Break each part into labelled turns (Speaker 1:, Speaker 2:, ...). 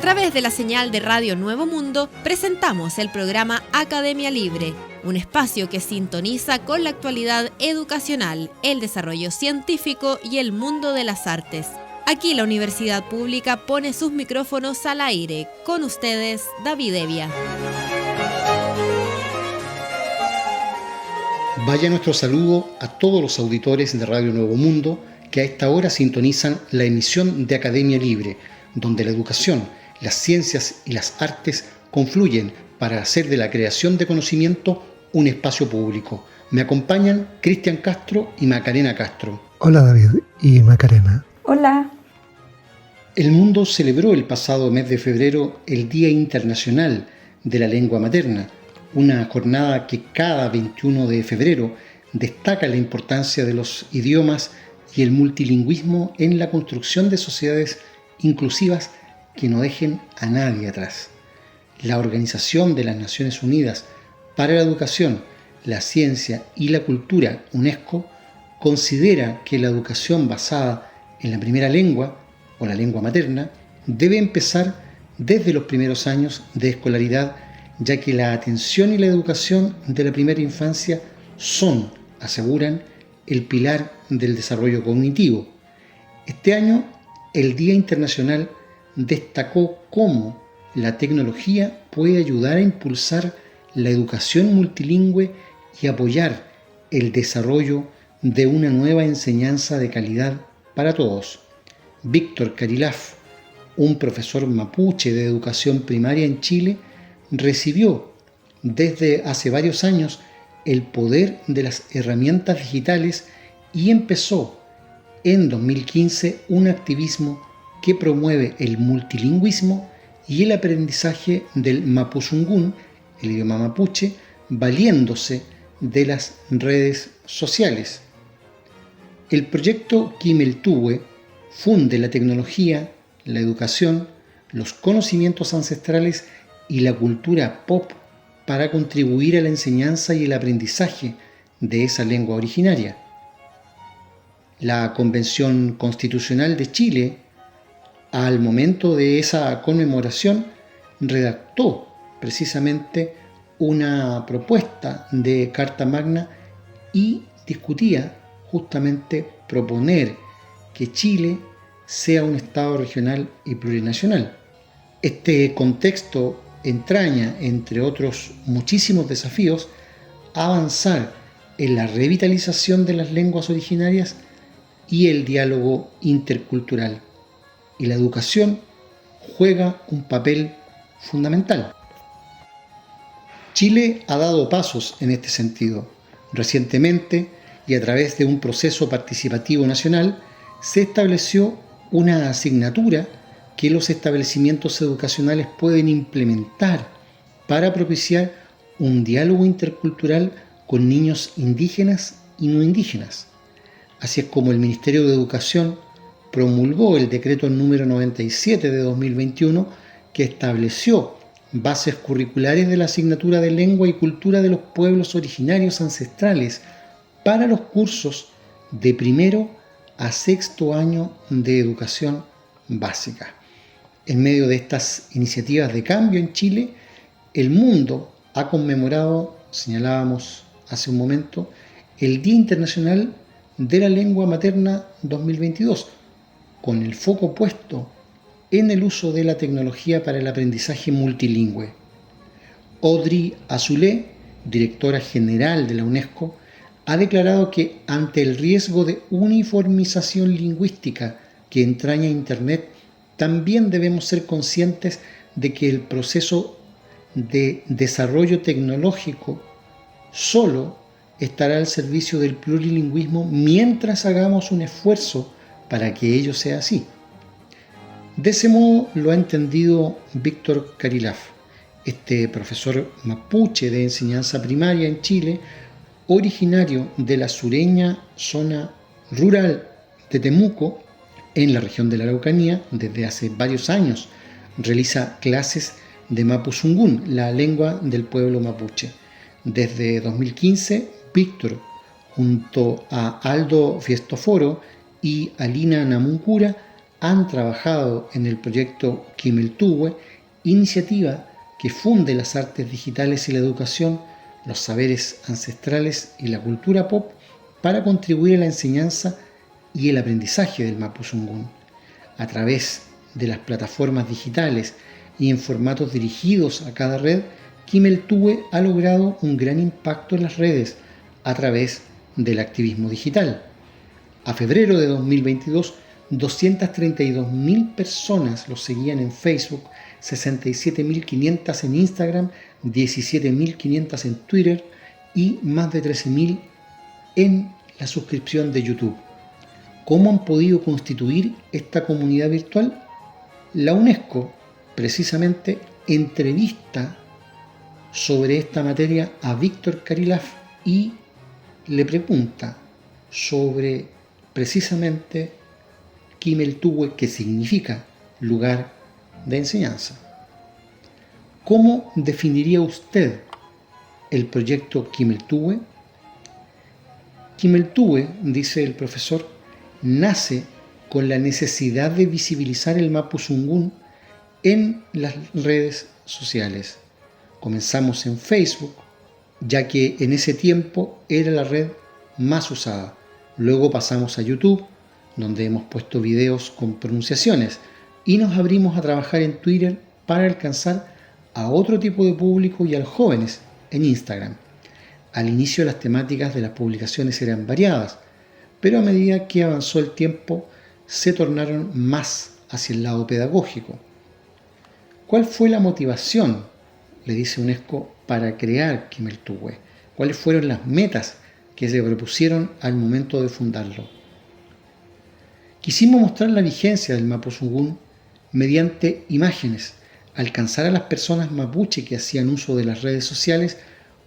Speaker 1: través de la señal de Radio Nuevo Mundo, presentamos el programa Academia Libre, un espacio que sintoniza con la actualidad educacional, el desarrollo científico y el mundo de las artes. Aquí la Universidad Pública pone sus micrófonos al aire. Con ustedes, David Evia.
Speaker 2: Vaya nuestro saludo a todos los auditores de Radio Nuevo Mundo que a esta hora sintonizan la emisión de Academia Libre, donde la educación, las ciencias y las artes confluyen para hacer de la creación de conocimiento un espacio público. Me acompañan Cristian Castro y Macarena Castro.
Speaker 3: Hola David y Macarena.
Speaker 4: Hola.
Speaker 2: El mundo celebró el pasado mes de febrero el Día Internacional de la Lengua Materna, una jornada que cada 21 de febrero destaca la importancia de los idiomas y el multilingüismo en la construcción de sociedades inclusivas que no dejen a nadie atrás. La Organización de las Naciones Unidas para la Educación, la Ciencia y la Cultura, UNESCO, considera que la educación basada en la primera lengua o la lengua materna debe empezar desde los primeros años de escolaridad, ya que la atención y la educación de la primera infancia son, aseguran, el pilar del desarrollo cognitivo. Este año, el Día Internacional destacó cómo la tecnología puede ayudar a impulsar la educación multilingüe y apoyar el desarrollo de una nueva enseñanza de calidad para todos. Víctor Carilaf, un profesor mapuche de educación primaria en Chile, recibió desde hace varios años el poder de las herramientas digitales y empezó en 2015 un activismo que promueve el multilingüismo y el aprendizaje del mapuzungún, el idioma mapuche, valiéndose de las redes sociales. El proyecto Quimeltuwe funde la tecnología, la educación, los conocimientos ancestrales y la cultura pop para contribuir a la enseñanza y el aprendizaje de esa lengua originaria. La Convención Constitucional de Chile, al momento de esa conmemoración, redactó precisamente una propuesta de Carta Magna y discutía justamente proponer que Chile sea un Estado regional y plurinacional. Este contexto entraña, entre otros muchísimos desafíos, avanzar en la revitalización de las lenguas originarias y el diálogo intercultural. Y la educación juega un papel fundamental. Chile ha dado pasos en este sentido. Recientemente, y a través de un proceso participativo nacional, se estableció una asignatura que los establecimientos educacionales pueden implementar para propiciar un diálogo intercultural con niños indígenas y no indígenas. Así es como el Ministerio de Educación promulgó el decreto número 97 de 2021 que estableció bases curriculares de la asignatura de lengua y cultura de los pueblos originarios ancestrales para los cursos de primero a sexto año de educación básica. En medio de estas iniciativas de cambio en Chile, el mundo ha conmemorado, señalábamos hace un momento, el Día Internacional de la Lengua Materna 2022, con el foco puesto en el uso de la tecnología para el aprendizaje multilingüe. Audrey Azoulay, directora general de la UNESCO, ha declarado que ante el riesgo de uniformización lingüística que entraña Internet, también debemos ser conscientes de que el proceso de desarrollo tecnológico solo estará al servicio del plurilingüismo mientras hagamos un esfuerzo para que ello sea así. De ese modo lo ha entendido Víctor Carilaf, este profesor mapuche de enseñanza primaria en Chile, originario de la sureña zona rural de Temuco, en la región de la Araucanía. Desde hace varios años realiza clases de mapuzungún, la lengua del pueblo mapuche. Desde 2015, Víctor, junto a Aldo Fiestoforo y Alina Namuncura, han trabajado en el proyecto Kimeltuwe, iniciativa que funde las artes digitales y la educación, los saberes ancestrales y la cultura pop para contribuir a la enseñanza y el aprendizaje del mapuzungún. A través de las plataformas digitales y en formatos dirigidos a cada red, Kimeltuwe ha logrado un gran impacto en las redes a través del activismo digital. A febrero de 2022, 232.000 personas los seguían en Facebook, 67.500 en Instagram, 17.500 en Twitter y más de 13.000 en la suscripción de YouTube. ¿Cómo han podido constituir esta comunidad virtual? La UNESCO precisamente entrevista sobre esta materia a Víctor Karilaf y le pregunta sobre precisamente Kimeltuwe, que significa lugar de enseñanza. ¿Cómo definiría usted el proyecto Kimeltuwe? Kimeltuwe, dice el profesor, nace con la necesidad de visibilizar el mapuzungún en las redes sociales. Comenzamos en Facebook, ya que en ese tiempo era la red más usada. Luego pasamos a YouTube, donde hemos puesto videos con pronunciaciones, y nos abrimos a trabajar en Twitter para alcanzar a otro tipo de público y a los jóvenes en Instagram. Al inicio las temáticas de las publicaciones eran variadas, pero a medida que avanzó el tiempo se tornaron más hacia el lado pedagógico. ¿Cuál fue la motivación, le dice UNESCO, para crear Kimeltuwe? ¿Cuáles fueron las metas que se propusieron al momento de fundarlo? Quisimos mostrar la vigencia del mapuzungún mediante imágenes, alcanzar a las personas mapuche que hacían uso de las redes sociales,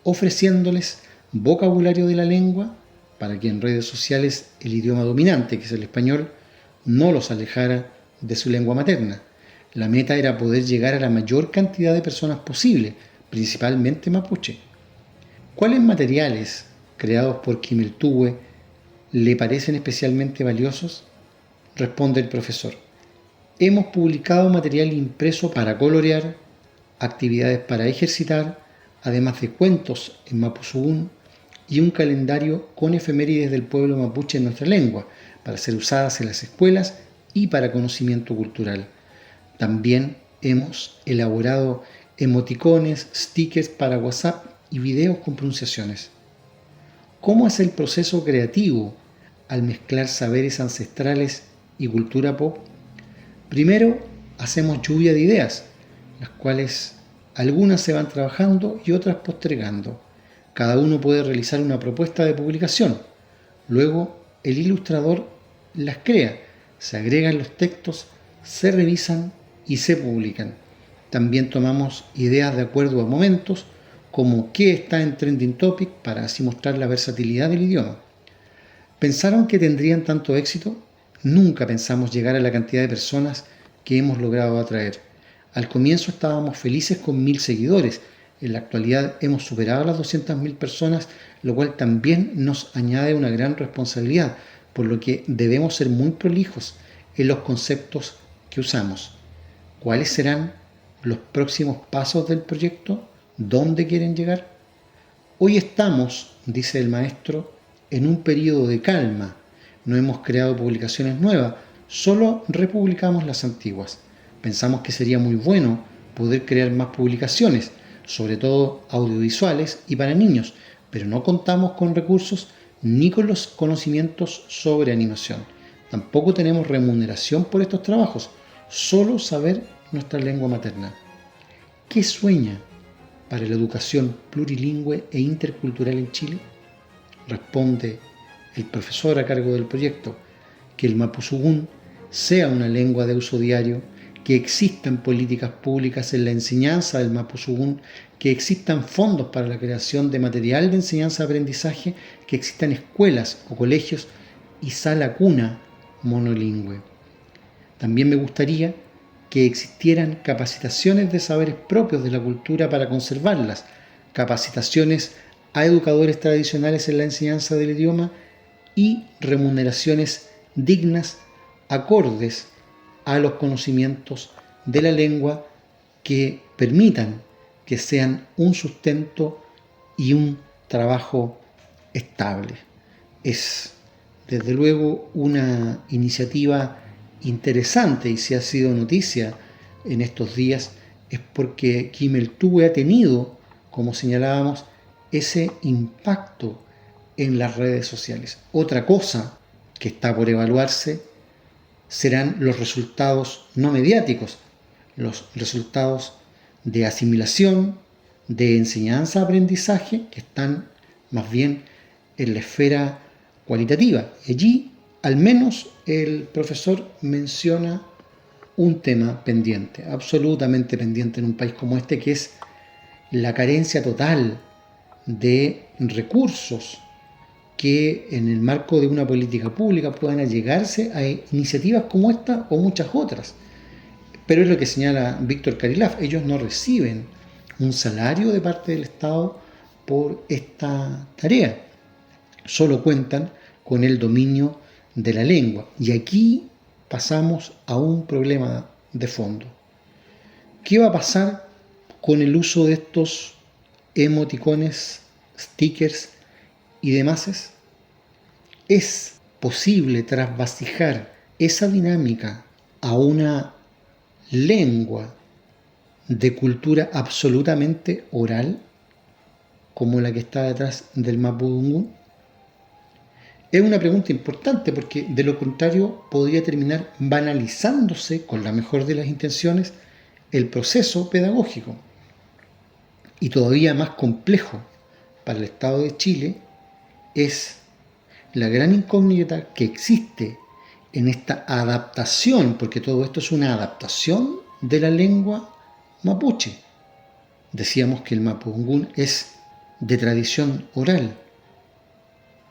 Speaker 2: ofreciéndoles vocabulario de la lengua para que en redes sociales el idioma dominante, que es el español, no los alejara de su lengua materna. La meta era poder llegar a la mayor cantidad de personas posible, principalmente mapuche. ¿Cuáles materiales creados por Kimeltuwe le parecen especialmente valiosos? Responde el profesor. Hemos publicado material impreso para colorear, actividades para ejercitar, además de cuentos en mapuzungún y un calendario con efemérides del pueblo mapuche en nuestra lengua, para ser usadas en las escuelas y para conocimiento cultural. También hemos elaborado emoticones, stickers para WhatsApp y videos con pronunciaciones. ¿Cómo es el proceso creativo al mezclar saberes ancestrales y cultura pop? Primero, hacemos lluvia de ideas, las cuales algunas se van trabajando y otras postergando. Cada uno puede realizar una propuesta de publicación. Luego, el ilustrador las crea, se agregan los textos, se revisan y se publican. También tomamos ideas de acuerdo a momentos, como qué está en Trending Topic, para así mostrar la versatilidad del idioma. ¿Pensaron que tendrían tanto éxito? Nunca pensamos llegar a la cantidad de personas que hemos logrado atraer. Al comienzo estábamos felices con 1.000 seguidores. En la actualidad hemos superado las 200.000 personas, lo cual también nos añade una gran responsabilidad, por lo que debemos ser muy prolijos en los conceptos que usamos. ¿Cuáles serán los próximos pasos del proyecto? ¿Dónde quieren llegar? Hoy estamos, dice el maestro, en un periodo de calma. No hemos creado publicaciones nuevas, solo republicamos las antiguas. Pensamos que sería muy bueno poder crear más publicaciones, sobre todo audiovisuales y para niños, pero no contamos con recursos ni con los conocimientos sobre animación. Tampoco tenemos remuneración por estos trabajos, solo saber nuestra lengua materna. ¿Qué sueña para la educación plurilingüe e intercultural en Chile? Responde el profesor a cargo del proyecto: que el mapuzungún sea una lengua de uso diario, que existan políticas públicas en la enseñanza del mapuzungún, que existan fondos para la creación de material de enseñanza-aprendizaje, que existan escuelas o colegios y sala cuna monolingüe. También me gustaría que existieran capacitaciones de saberes propios de la cultura para conservarlas, capacitaciones a educadores tradicionales en la enseñanza del idioma y remuneraciones dignas, acordes a los conocimientos de la lengua que permitan que sean un sustento y un trabajo estable. Es desde luego una iniciativa interesante, y si ha sido noticia en estos días es porque Kimeltube ha tenido, como señalábamos, ese impacto en las redes sociales. Otra cosa que está por evaluarse serán los resultados no mediáticos, los resultados de asimilación, de enseñanza-aprendizaje, que están más bien en la esfera cualitativa. Y allí, al menos, el profesor menciona un tema pendiente, absolutamente pendiente en un país como este, que es la carencia total de recursos que en el marco de una política pública puedan allegarse a iniciativas como esta o muchas otras. Pero es lo que señala Víctor Karilaf, ellos no reciben un salario de parte del Estado por esta tarea, solo cuentan con el dominio de la lengua. Y aquí pasamos a un problema de fondo. ¿Qué va a pasar con el uso de estos emoticones, stickers y demás? ¿Es posible trasvasijar esa dinámica a una lengua de cultura absolutamente oral como la que está detrás del mapudungún? Es una pregunta importante porque de lo contrario podría terminar banalizándose, con la mejor de las intenciones, el proceso pedagógico. Y todavía más complejo para el Estado de Chile es la gran incógnita que existe en esta adaptación, porque todo esto es una adaptación de la lengua mapuche. Decíamos que el mapudungún es de tradición oral.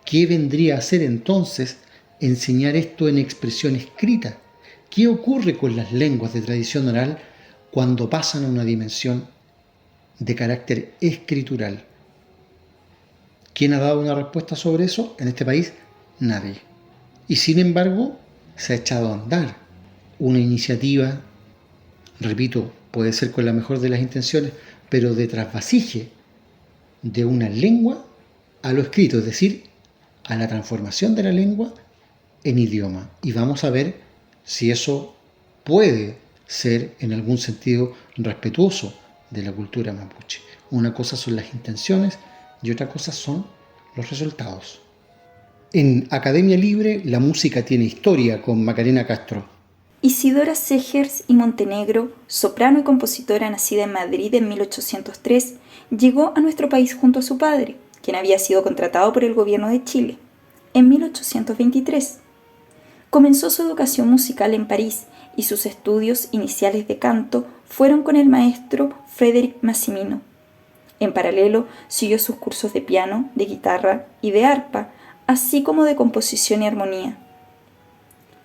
Speaker 2: ¿Qué vendría a ser entonces enseñar esto en expresión escrita? ¿Qué ocurre con las lenguas de tradición oral cuando pasan a una dimensión de carácter escritural? ¿Quién ha dado una respuesta sobre eso? En este país, nadie. Y sin embargo, se ha echado a andar una iniciativa, repito, puede ser con la mejor de las intenciones, pero de trasvasije de una lengua a lo escrito, es decir, a la transformación de la lengua en idioma. Y vamos a ver si eso puede ser en algún sentido respetuoso de la cultura mapuche. Una cosa son las intenciones y otra cosa son los resultados. En Academia Libre, la música tiene historia, con Macarena Castro.
Speaker 4: Isidora Segers y Montenegro, soprano y compositora nacida en Madrid en 1803, llegó a nuestro país junto a su padre, quien había sido contratado por el gobierno de Chile, en 1823. Comenzó su educación musical en París y sus estudios iniciales de canto fueron con el maestro Frédéric Massimino. En paralelo, siguió sus cursos de piano, de guitarra y de arpa, así como de composición y armonía.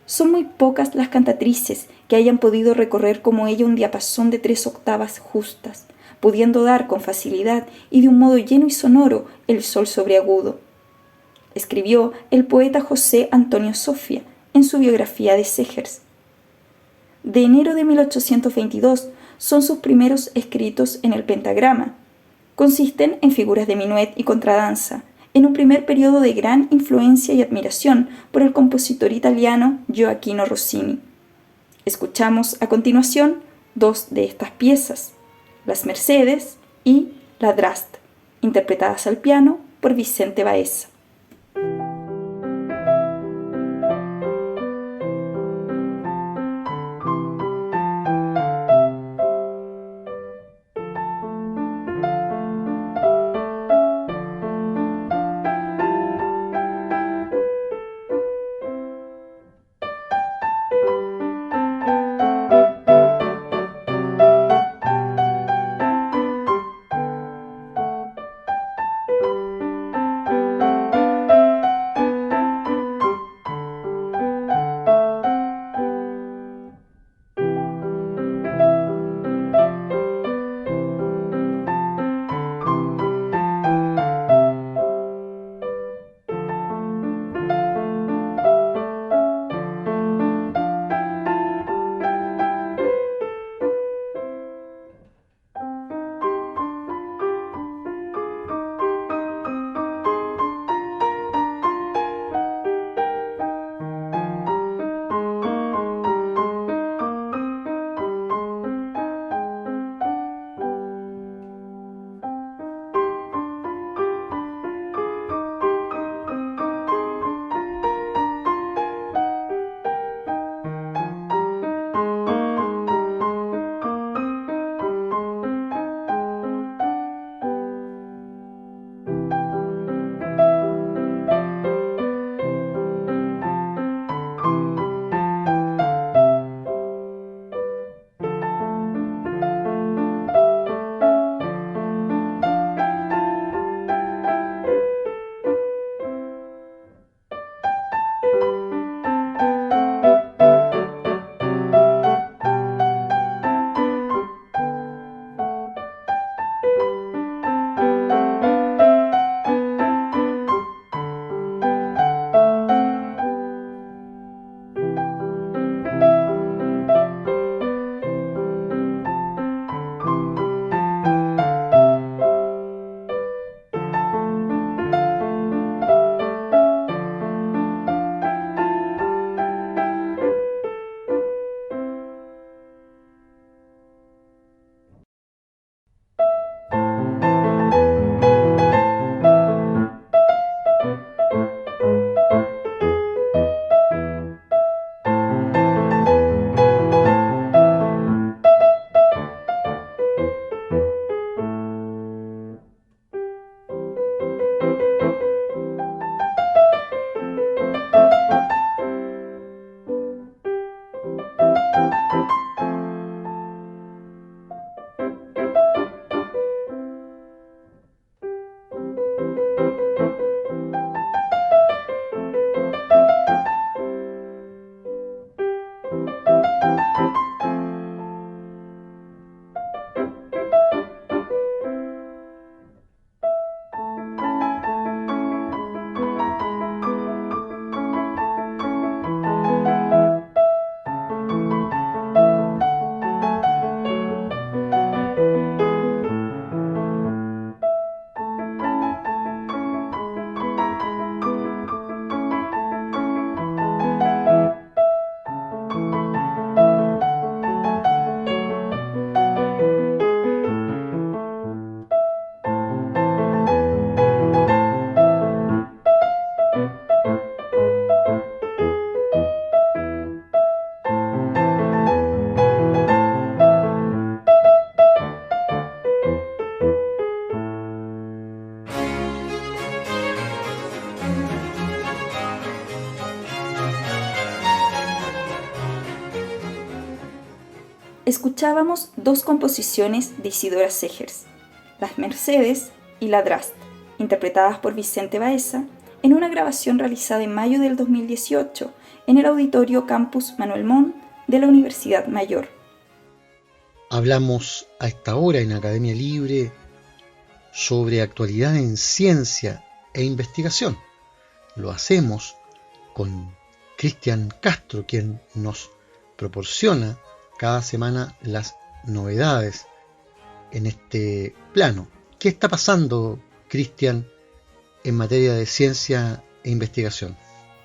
Speaker 4: Son muy pocas las cantatrices que hayan podido recorrer como ella un diapasón de 3 octavas justas, pudiendo dar con facilidad y de un modo lleno y sonoro el sol sobreagudo. Escribió el poeta José Antonio Sofia en su biografía de Segers. De enero de 1822 son sus primeros escritos en el pentagrama. Consisten en figuras de minuet y contradanza, en un primer periodo de gran influencia y admiración por el compositor italiano Gioachino Rossini. Escuchamos a continuación 2 de estas piezas, Las Mercedes y La Drast, interpretadas al piano por Vicente Baeza. escuchábamos dos composiciones de Isidora Segers, Las Mercedes y La Drast, interpretadas por Vicente Baeza en una grabación realizada en mayo del 2018 en el Auditorio Campus Manuel Montt de la Universidad Mayor.
Speaker 2: Hablamos a esta hora en Academia Libre sobre actualidad en ciencia e investigación. Lo hacemos con Cristian Castro, quien nos proporciona cada semana las novedades en este plano. ¿Qué está pasando, Cristian, en materia de ciencia e investigación?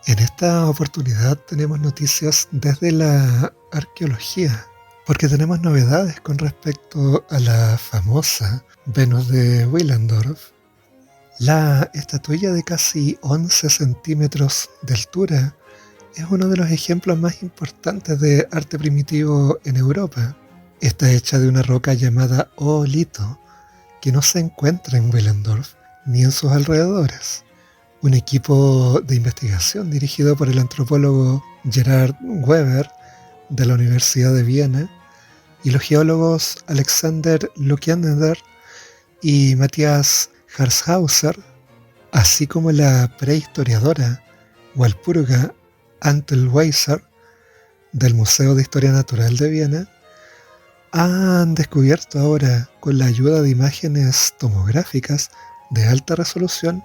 Speaker 3: En esta oportunidad tenemos noticias desde la arqueología, porque tenemos novedades con respecto a la famosa Venus de Willendorf. La estatuilla de casi 11 centímetros de altura es uno de los ejemplos más importantes de arte primitivo en Europa. Está hecha de una roca llamada oolito, que no se encuentra en Willendorf ni en sus alrededores. Un equipo de investigación dirigido por el antropólogo Gerhard Weber de la Universidad de Viena y los geólogos Alexander Lukiander y Matthias Harshauser, así como la prehistoriadora Walpurga Antelweiser del Museo de Historia Natural de Viena, han descubierto ahora, con la ayuda de imágenes tomográficas de alta resolución,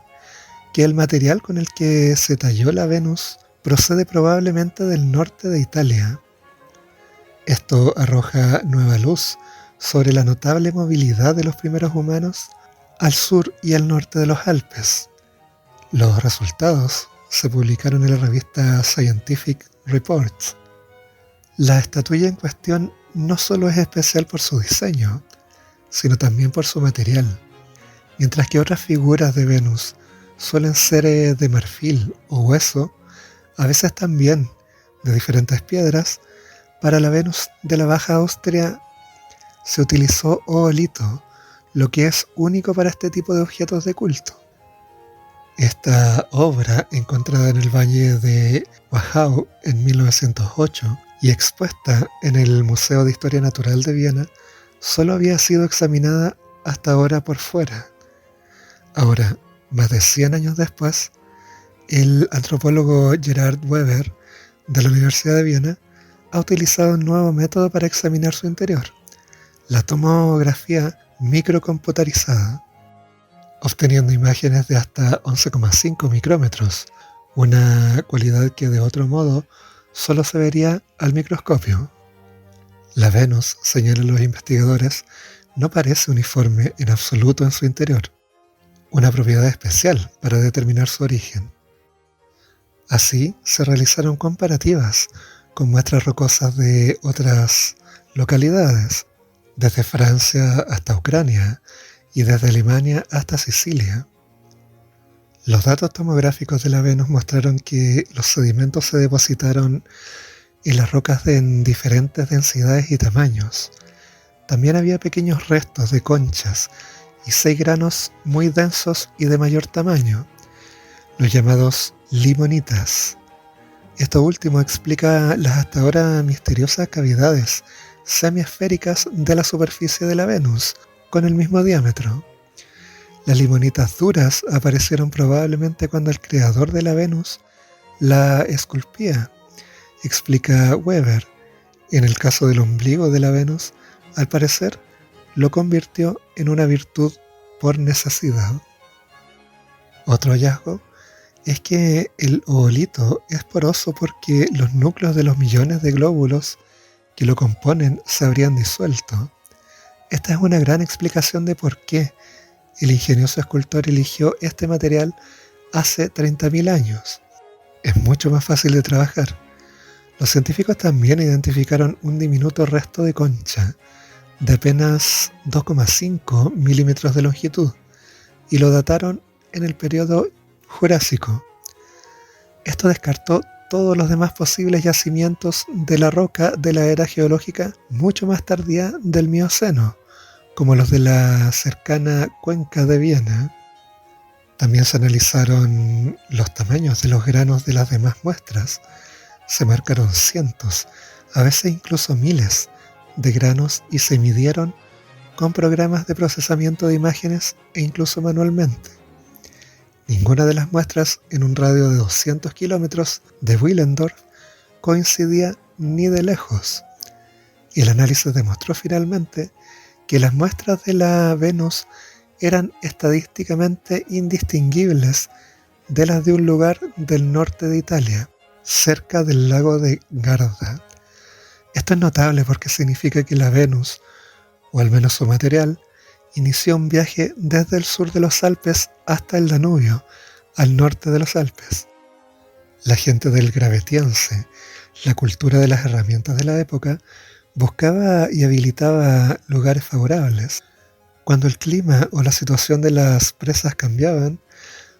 Speaker 3: que el material con el que se talló la Venus procede probablemente del norte de Italia. Esto arroja nueva luz sobre la notable movilidad de los primeros humanos al sur y al norte de los Alpes. Los resultados se publicaron en la revista Scientific Reports. La estatuilla en cuestión no solo es especial por su diseño, sino también por su material. Mientras que otras figuras de Venus suelen ser de marfil o hueso, a veces también de diferentes piedras, para la Venus de la Baja Austria se utilizó oolito, lo que es único para este tipo de objetos de culto. Esta obra, encontrada en el Valle de Wachau en 1908 y expuesta en el Museo de Historia Natural de Viena, solo había sido examinada hasta ahora por fuera. Ahora, más de 100 años después, el antropólogo Gerhard Weber de la Universidad de Viena ha utilizado un nuevo método para examinar su interior, la tomografía microcomputarizada, obteniendo imágenes de hasta 11,5 micrómetros, una cualidad que de otro modo solo se vería al microscopio. La Venus, señalan los investigadores, no parece uniforme en absoluto en su interior, una propiedad especial para determinar su origen. Así se realizaron comparativas con muestras rocosas de otras localidades, desde Francia hasta Ucrania y desde Alemania hasta Sicilia. Los datos tomográficos de la Venus mostraron que los sedimentos se depositaron en las rocas en diferentes densidades y tamaños. También había pequeños restos de conchas y 6 granos muy densos y de mayor tamaño, los llamados limonitas. Esto último explica las hasta ahora misteriosas cavidades semiesféricas de la superficie de la Venus, con el mismo diámetro. Las limonitas duras aparecieron probablemente cuando el creador de la Venus la esculpía, explica Weber. En el caso del ombligo de la Venus, al parecer, lo convirtió en una virtud por necesidad. Otro hallazgo es que el oolito es poroso porque los núcleos de los millones de glóbulos que lo componen se habrían disuelto. Esta es una gran explicación de por qué el ingenioso escultor eligió este material hace 30.000 años. Es mucho más fácil de trabajar. Los científicos también identificaron un diminuto resto de concha de apenas 2,5 milímetros de longitud y lo dataron en el periodo Jurásico. Esto descartó todos los demás posibles yacimientos de la roca de la era geológica mucho más tardía del Mioceno, como los de la cercana cuenca de Viena. También se analizaron los tamaños de los granos de las demás muestras. Se marcaron cientos, a veces incluso miles, de granos y se midieron con programas de procesamiento de imágenes e incluso manualmente. Ninguna de las muestras en un radio de 200 kilómetros de Willendorf coincidía ni de lejos. El análisis demostró finalmente que las muestras de la Venus eran estadísticamente indistinguibles de las de un lugar del norte de Italia, cerca del lago de Garda. Esto es notable porque significa que la Venus, o al menos su material, inició un viaje desde el sur de los Alpes hasta el Danubio, al norte de los Alpes. La gente del Gravetiense, la cultura de las herramientas de la época, buscaba y habilitaba lugares favorables. Cuando el clima o la situación de las presas cambiaban,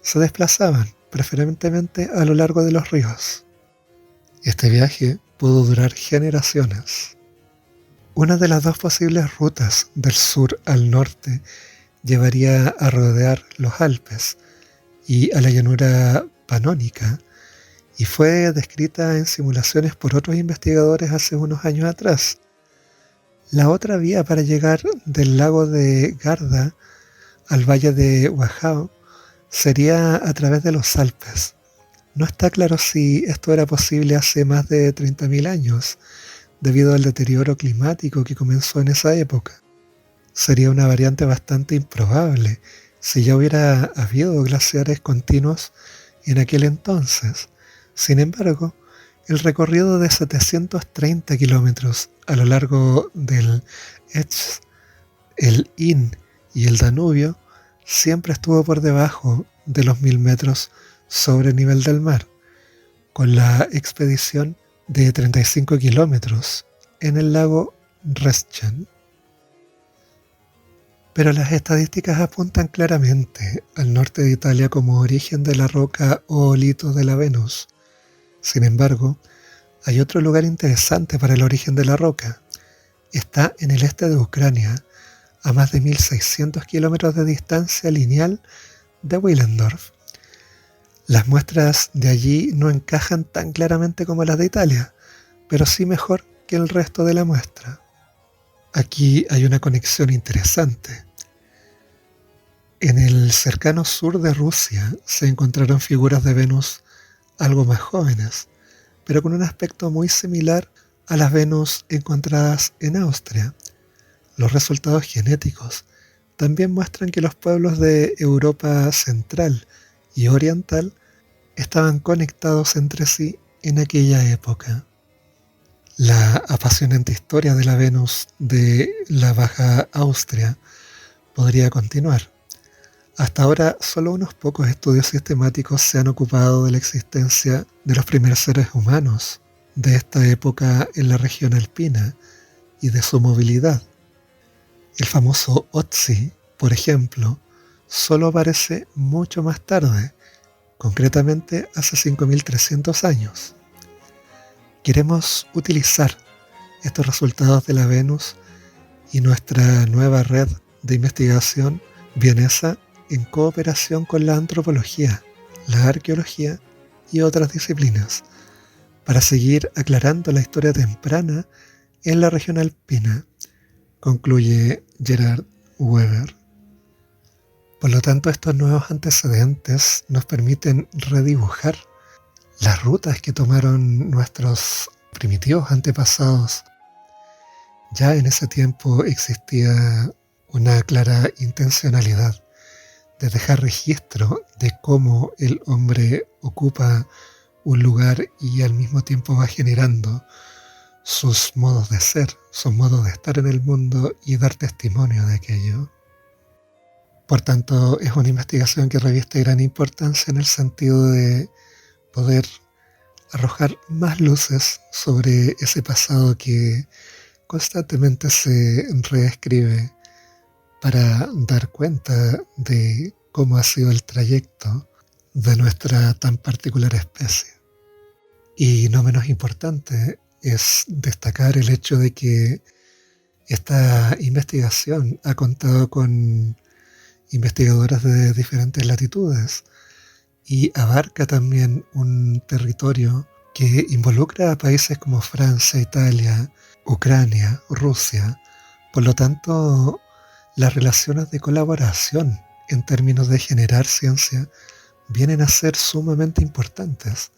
Speaker 3: se desplazaban, preferentemente a lo largo de los ríos. Este viaje pudo durar generaciones. Una de las dos posibles rutas del sur al norte llevaría a rodear los Alpes y a la llanura panónica, y fue descrita en simulaciones por otros investigadores hace unos años atrás. La otra vía para llegar del lago de Garda al valle de Wachau sería a través de los Alpes. No está claro si esto era posible hace más de 30.000 años, debido al deterioro climático que comenzó en esa época. Sería una variante bastante improbable si ya hubiera habido glaciares continuos en aquel entonces. Sin embargo, el recorrido de 730 kilómetros a lo largo del Etsch, el Inn y el Danubio siempre estuvo por debajo de los 1000 metros sobre el nivel del mar, con la expedición de 35 kilómetros en el lago Restchen. Pero las estadísticas apuntan claramente al norte de Italia como origen de la roca oolito de la Venus. Sin embargo, hay otro lugar interesante para el origen de la roca. Está en el este de Ucrania, a más de 1.600 kilómetros de distancia lineal de Willendorf. Las muestras de allí no encajan tan claramente como las de Italia, pero sí mejor que el resto de la muestra. Aquí hay una conexión interesante. En el cercano sur de Rusia se encontraron figuras de Venus algo más jóvenes, pero con un aspecto muy similar a las Venus encontradas en Austria. Los resultados genéticos también muestran que los pueblos de Europa central y oriental estaban conectados entre sí en aquella época. La apasionante historia de la Venus de la Baja Austria podría continuar. Hasta ahora, solo unos pocos estudios sistemáticos se han ocupado de la existencia de los primeros seres humanos de esta época en la región alpina y de su movilidad. El famoso Otzi, por ejemplo, solo aparece mucho más tarde, concretamente hace 5.300 años. Queremos utilizar estos resultados de la Venus y nuestra nueva red de investigación vienesa en cooperación con la antropología, la arqueología y otras disciplinas, para seguir aclarando la historia temprana en la región alpina, concluye Gerhard Weber. Por lo tanto, estos nuevos antecedentes nos permiten redibujar las rutas que tomaron nuestros primitivos antepasados. Ya en ese tiempo existía una clara intencionalidad de dejar registro de cómo el hombre ocupa un lugar y al mismo tiempo va generando sus modos de ser, sus modos de estar en el mundo y dar testimonio de aquello. Por tanto, es una investigación que reviste gran importancia en el sentido de poder arrojar más luces sobre ese pasado que constantemente se reescribe para dar cuenta de cómo ha sido el trayecto de nuestra tan particular especie. Y no menos importante es destacar el hecho de que esta investigación ha contado con investigadoras de diferentes latitudes y abarca también un territorio que involucra a países como Francia, Italia, Ucrania, Rusia. Por lo tanto, las relaciones de colaboración en términos de generar ciencia vienen a ser sumamente importantes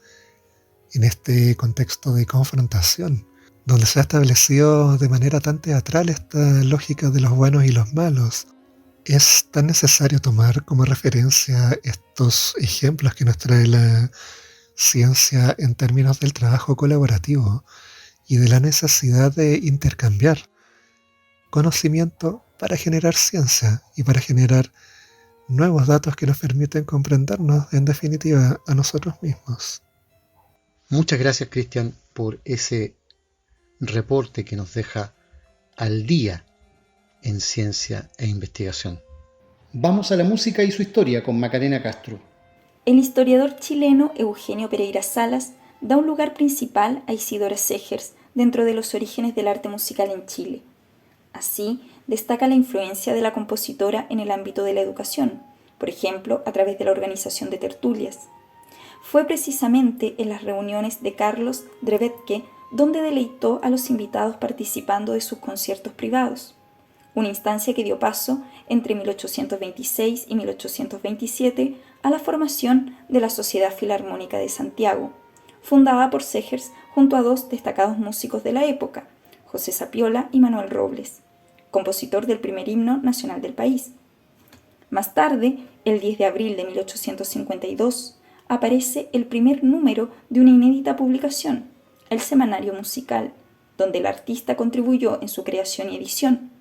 Speaker 3: en este contexto de confrontación, donde se ha establecido de manera tan teatral esta lógica de los buenos y los malos. Es tan necesario tomar como referencia estos ejemplos que nos trae la ciencia en términos del trabajo colaborativo y de la necesidad de intercambiar conocimiento para generar ciencia y para generar nuevos datos que nos permiten comprendernos, en definitiva, a nosotros mismos.
Speaker 2: Muchas gracias, Cristian, por ese reporte que nos deja al día en ciencia e investigación. Vamos a la música y su historia con Macarena Castro.
Speaker 4: El historiador chileno Eugenio Pereira Salas da un lugar principal a Isidora Segers dentro de los orígenes del arte musical en Chile. Así, destaca la influencia de la compositora en el ámbito de la educación, por ejemplo, a través de la organización de tertulias. Fue precisamente en las reuniones de Carlos Drevetke donde deleitó a los invitados participando de sus conciertos privados, una instancia que dio paso entre 1826 y 1827 a la formación de la Sociedad Filarmónica de Santiago, fundada por Segers junto a dos destacados músicos de la época, José Sapiola y Manuel Robles, compositor del primer himno nacional del país. Más tarde, el 10 de abril de 1852, aparece el primer número de una inédita publicación, el Semanario Musical, donde el artista contribuyó en su creación y edición.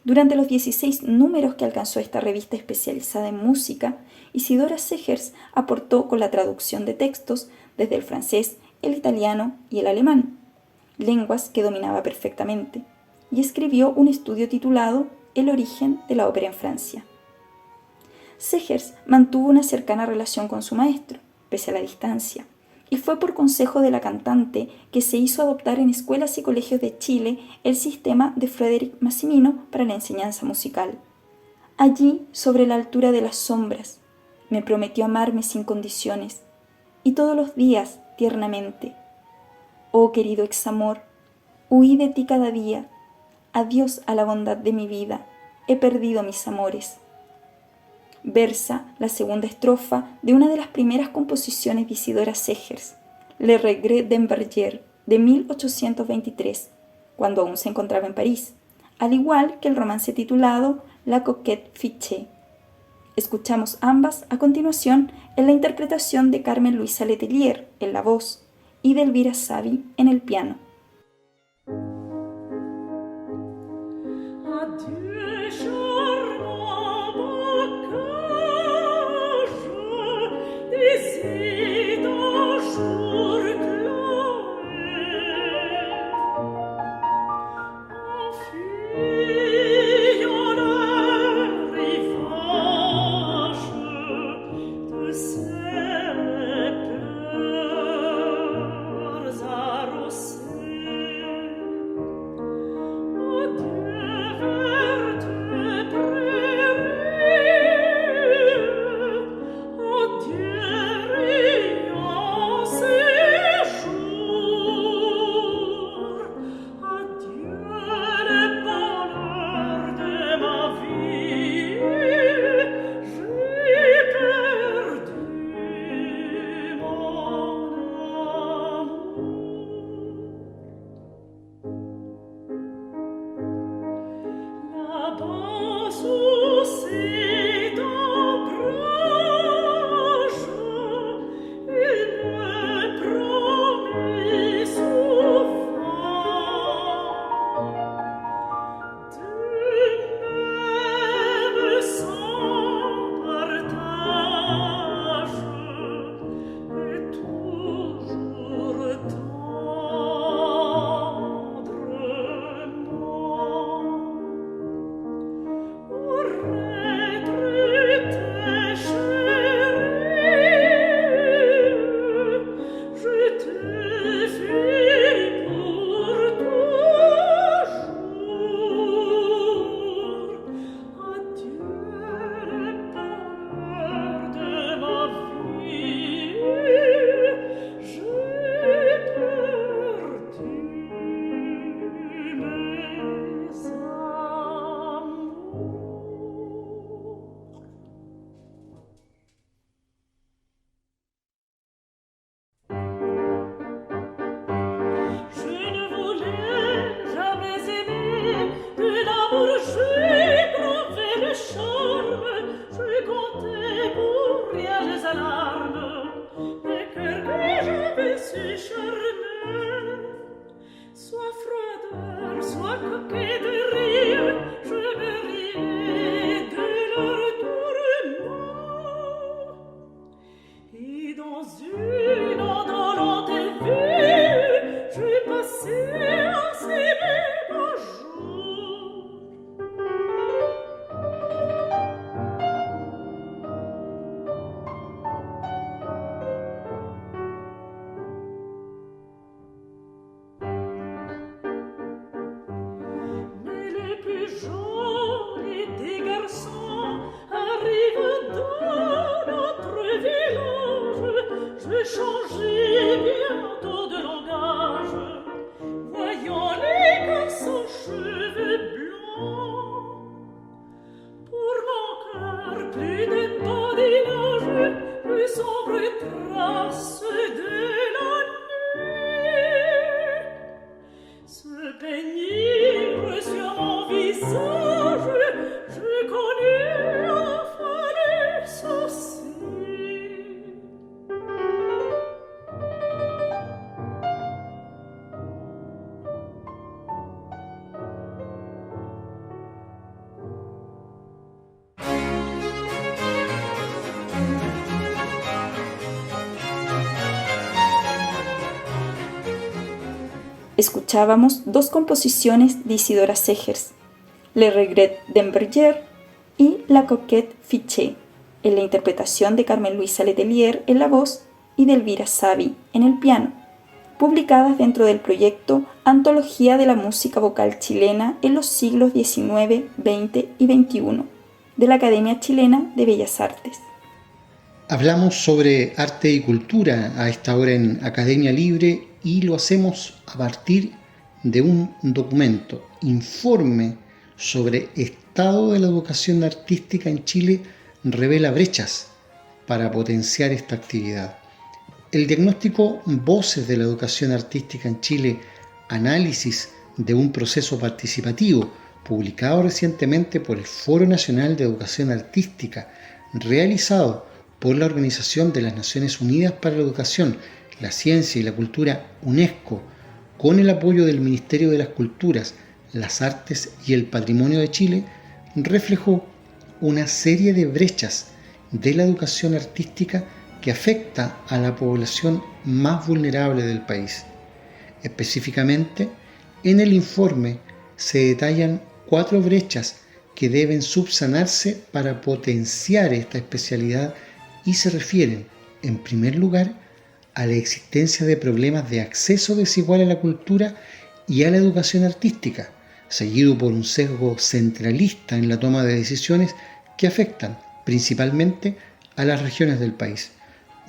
Speaker 4: Durante los 16 números que alcanzó esta revista especializada en música, Isidora Segers aportó con la traducción de textos desde el francés, el italiano y el alemán, lenguas que dominaba perfectamente, y escribió un estudio titulado El origen de la ópera en Francia. Segers mantuvo una cercana relación con su maestro, pese a la distancia, y fue por consejo de la cantante que se hizo adoptar en escuelas y colegios de Chile el sistema de Frédéric Massimino para la enseñanza musical. Allí, sobre la altura de las sombras, me prometió amarme sin condiciones, y todos los días, tiernamente. Oh querido examor, huí de ti cada día, adiós a la bondad de mi vida, he perdido mis amores. Versa la segunda estrofa de una de las primeras composiciones de Isidora Segers, Le Regret d'un Berger, de 1823, cuando aún se encontraba en París, al igual que el romance titulado La Coquette Fichée. Escuchamos ambas a continuación en la interpretación de Carmen Luisa Letelier en la voz y de Elvira Savi en el piano.
Speaker 5: Adieu,
Speaker 4: Escuchábamos dos composiciones de Isidora Segers, Le Regret d'Emberger y La Coquette Fichée, en la interpretación de Carmen Luisa Letelier en la voz y de Elvira Savi en el piano, publicadas dentro del proyecto Antología de la Música Vocal Chilena en los siglos XIX, XX y XXI, de la Academia Chilena de Bellas Artes.
Speaker 2: Hablamos sobre arte y cultura a esta hora en Academia Libre y lo hacemos a partir de un documento, Informe sobre Estado de la Educación Artística en Chile revela brechas para potenciar esta actividad. El diagnóstico Voces de la Educación Artística en Chile, análisis de un proceso participativo, publicado recientemente por el Foro Nacional de Educación Artística, realizado por la Organización de las Naciones Unidas para la Educación, la Ciencia y la Cultura UNESCO, con el apoyo del Ministerio de las Culturas, las Artes y el Patrimonio de Chile, reflejó una serie de brechas de la educación artística que afecta a la población más vulnerable del país. Específicamente, en el informe se detallan 4 brechas que deben subsanarse para potenciar esta especialidad y se refieren, en primer lugar, a la existencia de problemas de acceso desigual a la cultura y a la educación artística, seguido por un sesgo centralista en la toma de decisiones que afectan principalmente a las regiones del país.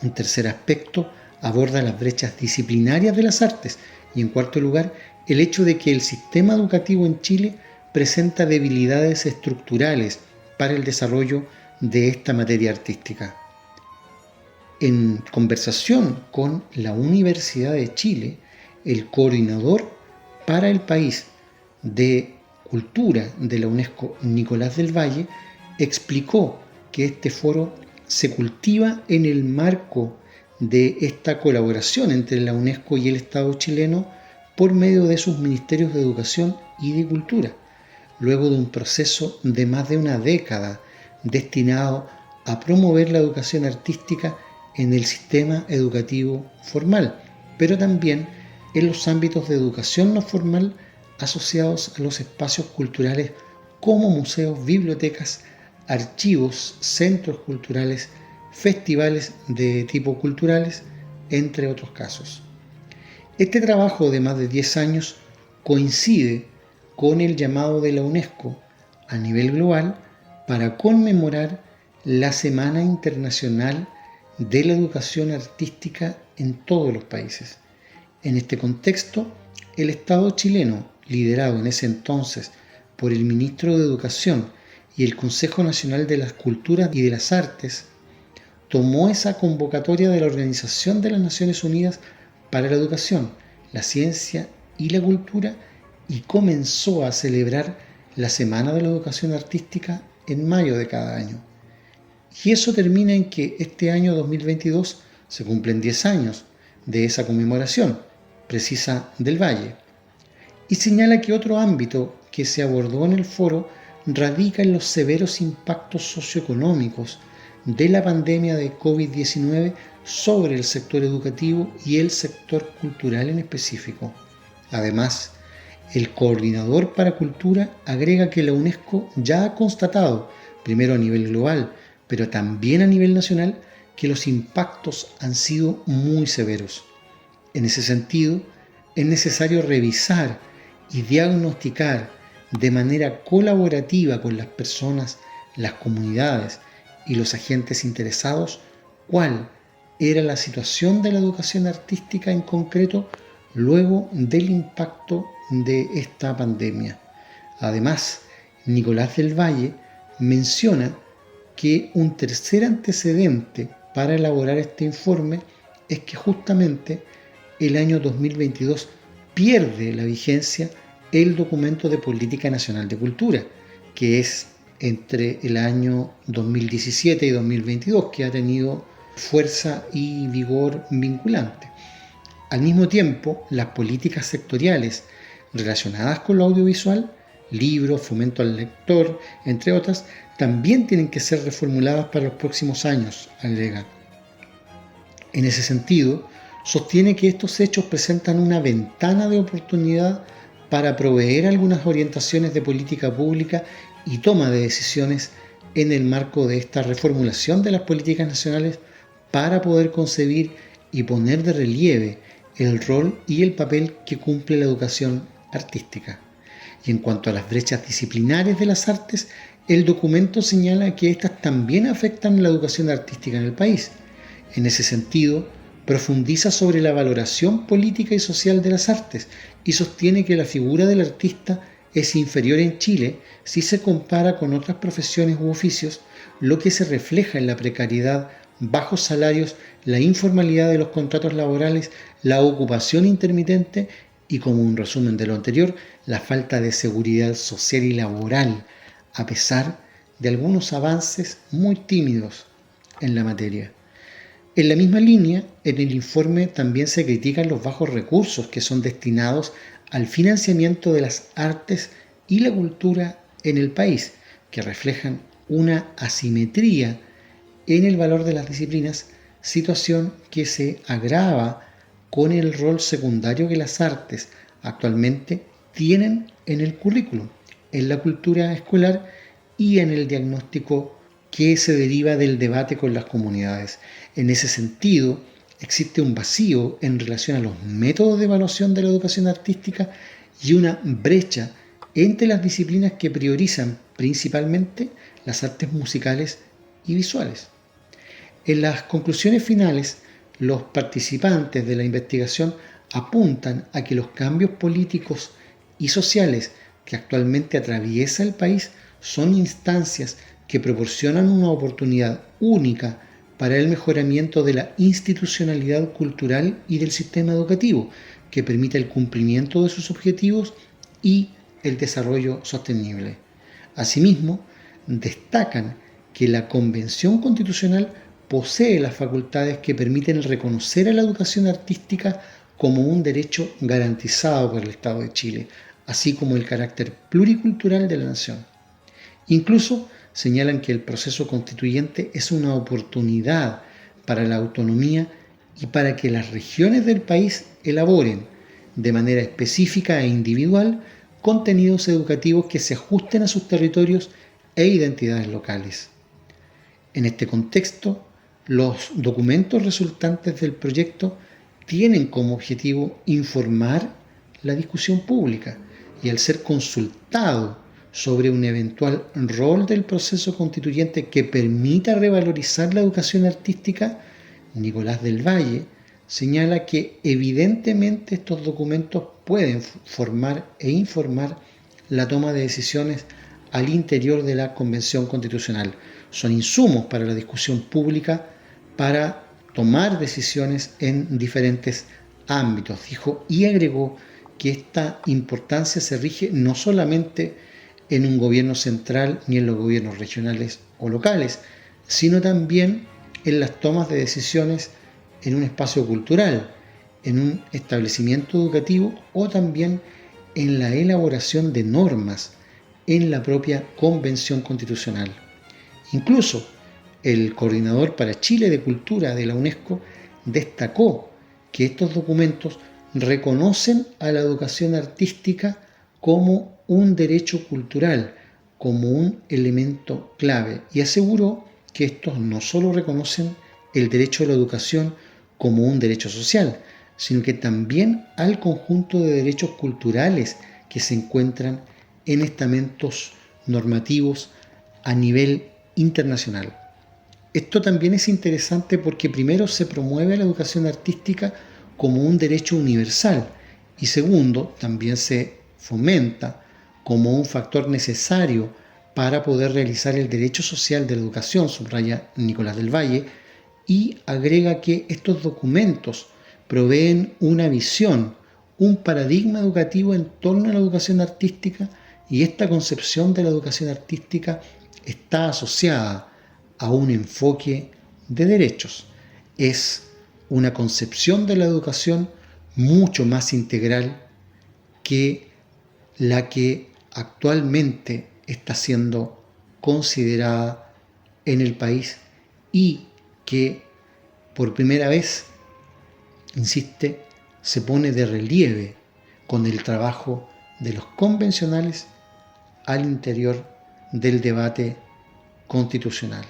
Speaker 2: Un tercer aspecto aborda las brechas disciplinarias de las artes y, en cuarto lugar, el hecho de que el sistema educativo en Chile presenta debilidades estructurales para el desarrollo de esta materia artística. En conversación con la Universidad de Chile, el coordinador para el país de Cultura de la UNESCO, Nicolás del Valle, explicó que este foro se cultiva en el marco de esta colaboración entre la UNESCO y el Estado chileno por medio de sus ministerios de Educación y de Cultura, luego de un proceso de más de una década destinado a promover la educación artística en el sistema educativo formal, pero también en los ámbitos de educación no formal asociados a los espacios culturales como museos, bibliotecas, archivos, centros culturales, festivales de tipo culturales, entre otros casos. Este trabajo de más de 10 años coincide con el llamado de la UNESCO a nivel global para conmemorar la Semana Internacional de la Educación Artística en todos los países. En este contexto, el Estado chileno, liderado en ese entonces por el ministro de Educación y el Consejo Nacional de las Culturas y de las Artes, tomó esa convocatoria de la Organización de las Naciones Unidas para la Educación, la Ciencia y la Cultura y comenzó a celebrar la Semana de la Educación Artística en mayo de cada año. Y eso termina en que este año 2022 se cumplen 10 años de esa conmemoración, precisa del Valle. Y señala que otro ámbito que se abordó en el foro radica en los severos impactos socioeconómicos de la pandemia de COVID-19 sobre el sector educativo y el sector cultural en específico. Además, el coordinador para cultura agrega que la UNESCO ya ha constatado, primero a nivel global, pero también a nivel nacional, que los impactos han sido muy severos. En ese sentido, es necesario revisar y diagnosticar de manera colaborativa con las personas, las comunidades y los agentes interesados cuál era la situación de la educación artística en concreto luego del impacto de esta pandemia. Además, Nicolás del Valle menciona que un tercer antecedente para elaborar este informe es que justamente el año 2022 pierde la vigencia el documento de Política Nacional de Cultura, que es entre el año 2017 y 2022, que ha tenido fuerza y vigor vinculante. Al mismo tiempo, las políticas sectoriales relacionadas con lo audiovisual, libros, fomento al lector, entre otras, también tienen que ser reformuladas para los próximos años, agrega. En ese sentido, sostiene que estos hechos presentan una ventana de oportunidad para proveer algunas orientaciones de política pública y toma de decisiones en el marco de esta reformulación de las políticas nacionales para poder concebir y poner de relieve el rol y el papel que cumple la educación artística. Y en cuanto a las brechas disciplinares de las artes, el documento señala que éstas también afectan la educación artística en el país. En ese sentido, profundiza sobre la valoración política y social de las artes y sostiene que la figura del artista es inferior en Chile si se compara con otras profesiones u oficios, lo que se refleja en la precariedad, bajos salarios, la informalidad de los contratos laborales, la ocupación intermitente y, como un resumen de lo anterior, la falta de seguridad social y laboral, a pesar de algunos avances muy tímidos en la materia. En la misma línea, en el informe también se critican los bajos recursos que son destinados al financiamiento de las artes y la cultura en el país, que reflejan una asimetría en el valor de las disciplinas, situación que se agrava con el rol secundario que las artes actualmente tienen en el currículum, en la cultura escolar y en el diagnóstico que se deriva del debate con las comunidades. En ese sentido, existe un vacío en relación a los métodos de evaluación de la educación artística y una brecha entre las disciplinas que priorizan principalmente las artes musicales y visuales. En las conclusiones finales, los participantes de la investigación apuntan a que los cambios políticos y sociales que actualmente atraviesa el país son instancias que proporcionan una oportunidad única para el mejoramiento de la institucionalidad cultural y del sistema educativo, que permita el cumplimiento de sus objetivos y el desarrollo sostenible. Asimismo, destacan que la Convención Constitucional posee las facultades que permiten reconocer a la educación artística como un derecho garantizado por el Estado de Chile, así como el carácter pluricultural de la nación. Incluso señalan que el proceso constituyente es una oportunidad para la autonomía y para que las regiones del país elaboren de manera específica e individual contenidos educativos que se ajusten a sus territorios e identidades locales. En este contexto, los documentos resultantes del proyecto tienen como objetivo informar la discusión pública y, al ser consultado sobre un eventual rol del proceso constituyente que permita revalorizar la educación artística, Nicolás del Valle señala que evidentemente estos documentos pueden formar e informar la toma de decisiones al interior de la Convención Constitucional. Son insumos para la discusión pública para tomar decisiones en diferentes ámbitos, dijo, y agregó que esta importancia se rige no solamente en un gobierno central ni en los gobiernos regionales o locales, sino también en las tomas de decisiones en un espacio cultural, en un establecimiento educativo o también en la elaboración de normas en la propia Convención Constitucional. Incluso el coordinador para Chile de Cultura de la UNESCO destacó que estos documentos reconocen a la educación artística como un derecho cultural, como un elemento clave, y aseguró que estos no solo reconocen el derecho a la educación como un derecho social, sino que también al conjunto de derechos culturales que se encuentran en estamentos normativos a nivel internacional. Esto también es interesante porque primero se promueve la educación artística como un derecho universal y segundo, también se fomenta como un factor necesario para poder realizar el derecho social de la educación, subraya Nicolás del Valle, y agrega que estos documentos proveen una visión, un paradigma educativo en torno a la educación artística, y esta concepción de la educación artística está asociada a un enfoque de derechos. Es una concepción de la educación mucho más integral que la que actualmente está siendo considerada en el país y que por primera vez, insiste, se pone de relieve con el trabajo de los convencionales al interior del debate constitucional.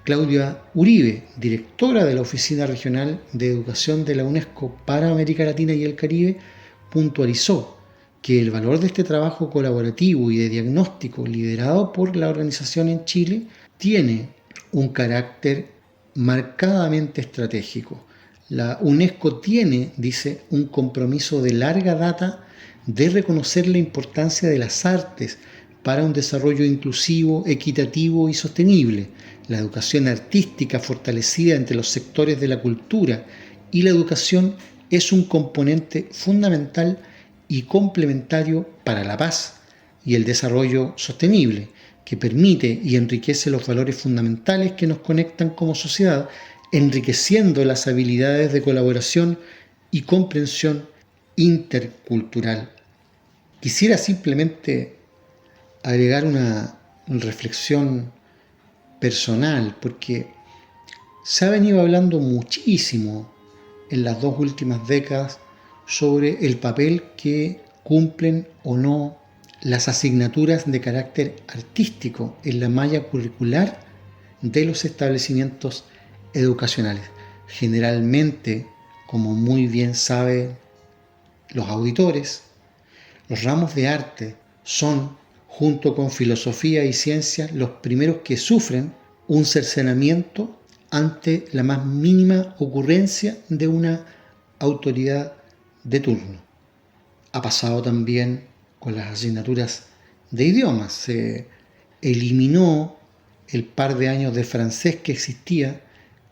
Speaker 2: Claudia Uribe, directora de la Oficina Regional de Educación de la UNESCO para América Latina y el Caribe, puntualizó que el valor de este trabajo colaborativo y de diagnóstico liderado por la organización en Chile tiene un carácter marcadamente estratégico. La UNESCO tiene, dice, un compromiso de larga data de reconocer la importancia de las artes para un desarrollo inclusivo, equitativo y sostenible. La educación artística fortalecida entre los sectores de la cultura y la educación es un componente fundamental y complementario para la paz y el desarrollo sostenible, que permite y enriquece los valores fundamentales que nos conectan como sociedad, enriqueciendo las habilidades de colaboración y comprensión intercultural. Quisiera simplemente agregar una reflexión personal, porque se ha venido hablando muchísimo en las 2 últimas décadas sobre el papel que cumplen o no las asignaturas de carácter artístico en la malla curricular de los establecimientos educacionales. Generalmente, como muy bien saben los auditores, los ramos de arte son, junto con filosofía y ciencia, los primeros que sufren un cercenamiento ante la más mínima ocurrencia de una autoridad de turno. Ha pasado también con las asignaturas de idiomas. Se eliminó el par de años de francés que existía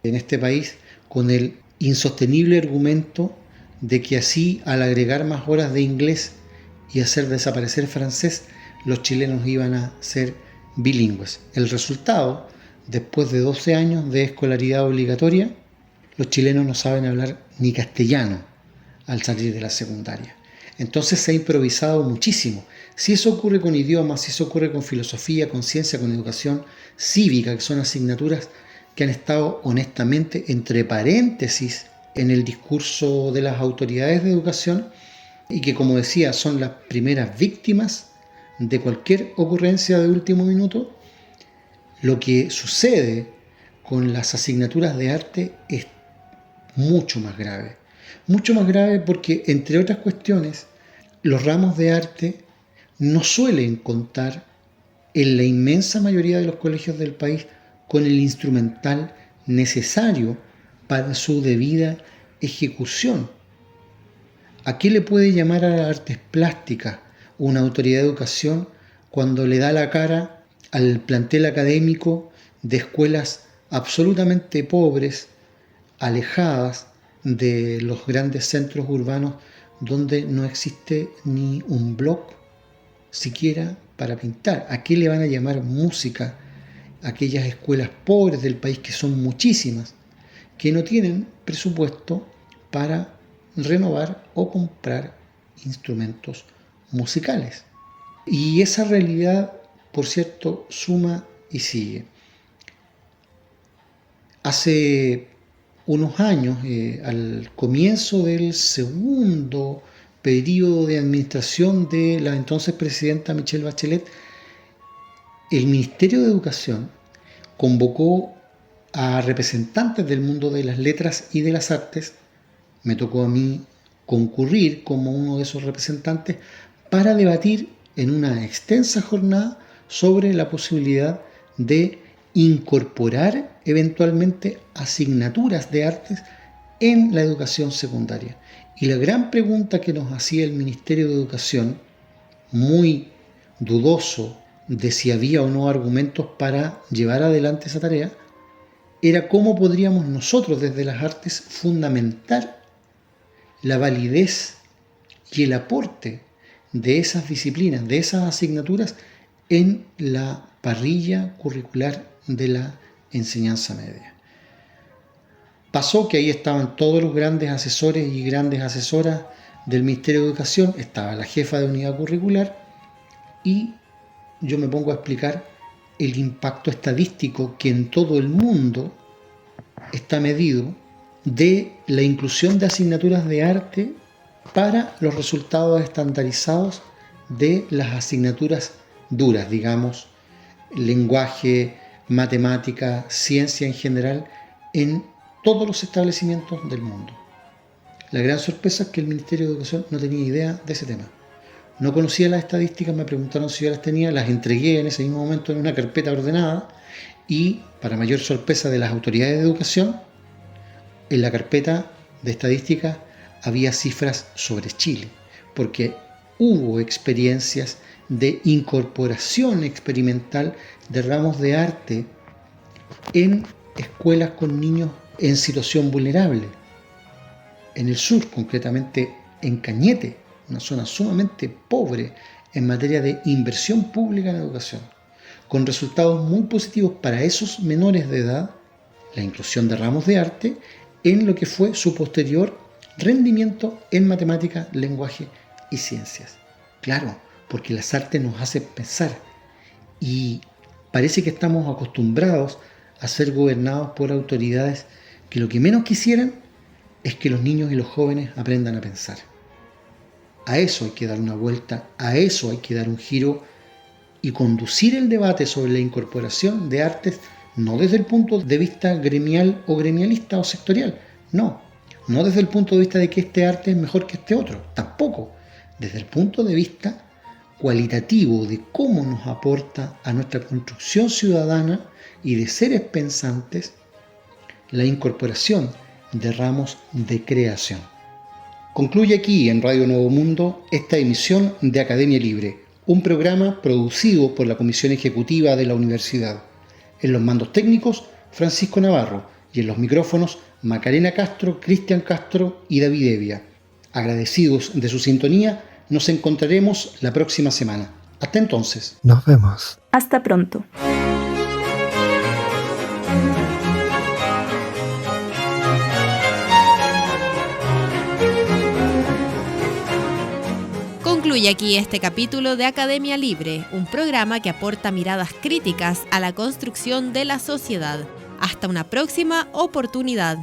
Speaker 2: en este país con el insostenible argumento de que así, al agregar más horas de inglés y hacer desaparecer francés, los chilenos iban a ser bilingües. El resultado, después de 12 años de escolaridad obligatoria, los chilenos no saben hablar ni castellano al salir de la secundaria. Entonces se ha improvisado muchísimo. Si eso ocurre con idiomas, si eso ocurre con filosofía, con ciencia, con educación cívica, que son asignaturas que han estado honestamente entre paréntesis en el discurso de las autoridades de educación y que, como decía, son las primeras víctimas de cualquier ocurrencia de último minuto, lo que sucede con las asignaturas de arte es mucho más grave. Mucho más grave porque, entre otras cuestiones, los ramos de arte no suelen contar en la inmensa mayoría de los colegios del país con el instrumental necesario para su debida ejecución. ¿A qué le puede llamar a las artes plásticas una autoridad de educación cuando le da la cara al plantel académico de escuelas absolutamente pobres, alejadas de los grandes centros urbanos, donde no existe ni un bloc siquiera para pintar? ¿A qué le van a llamar música aquellas escuelas pobres del país, que son muchísimas, que no tienen presupuesto para renovar o comprar instrumentos musicales. Y esa realidad, por cierto, suma y sigue. Hace unos años, al comienzo del segundo periodo de administración de la entonces presidenta Michelle Bachelet, el Ministerio de Educación convocó a representantes del mundo de las letras y de las artes. Me tocó a mí concurrir como uno de esos representantes para debatir en una extensa jornada sobre la posibilidad de incorporar eventualmente asignaturas de artes en la educación secundaria. Y la gran pregunta que nos hacía el Ministerio de Educación, muy dudoso de si había o no argumentos para llevar adelante esa tarea, era cómo podríamos nosotros desde las artes fundamentar la validez y el aporte de esas disciplinas, de esas asignaturas en la parrilla curricular de la enseñanza media. Pasó que ahí estaban todos los grandes asesores y grandes asesoras del Ministerio de Educación, estaba la jefa de unidad curricular y yo me pongo a explicar el impacto estadístico que en todo el mundo está medido de la inclusión de asignaturas de arte para los resultados estandarizados de las asignaturas duras, digamos, lenguaje, matemática, ciencia en general, en todos los establecimientos del mundo. La gran sorpresa es que el Ministerio de Educación no tenía idea de ese tema. No conocía las estadísticas, me preguntaron si yo las tenía, las entregué en ese mismo momento en una carpeta ordenada y, para mayor sorpresa de las autoridades de educación, en la carpeta de estadísticas había cifras sobre Chile, porque hubo experiencias de incorporación experimental de ramos de arte en escuelas con niños en situación vulnerable. En el sur, concretamente en Cañete, una zona sumamente pobre en materia de inversión pública en educación, con resultados muy positivos para esos menores de edad, la inclusión de ramos de arte en lo que fue su posterior rendimiento en matemática, lenguaje y ciencias. Claro, porque las artes nos hacen pensar y parece que estamos acostumbrados a ser gobernados por autoridades que lo que menos quisieran es que los niños y los jóvenes aprendan a pensar. A eso hay que dar una vuelta, a eso hay que dar un giro y conducir el debate sobre la incorporación de artes no desde el punto de vista gremial o gremialista o sectorial, no desde el punto de vista de que este arte es mejor que este otro, tampoco, desde el punto de vista cualitativo de cómo nos aporta a nuestra construcción ciudadana y de seres pensantes la incorporación de ramos de creación. Concluye aquí en Radio Nuevo Mundo esta emisión de Academia Libre, un programa producido por la Comisión Ejecutiva de la Universidad. En los mandos técnicos, Francisco Navarro, y en los micrófonos, Macarena Castro, Cristian Castro y David Evia. Agradecidos de su sintonía, nos encontraremos la próxima semana. Hasta entonces.
Speaker 3: Nos vemos.
Speaker 4: Hasta pronto.
Speaker 1: Concluye aquí este capítulo de Academia Libre, un programa que aporta miradas críticas a la construcción de la sociedad. Hasta una próxima oportunidad.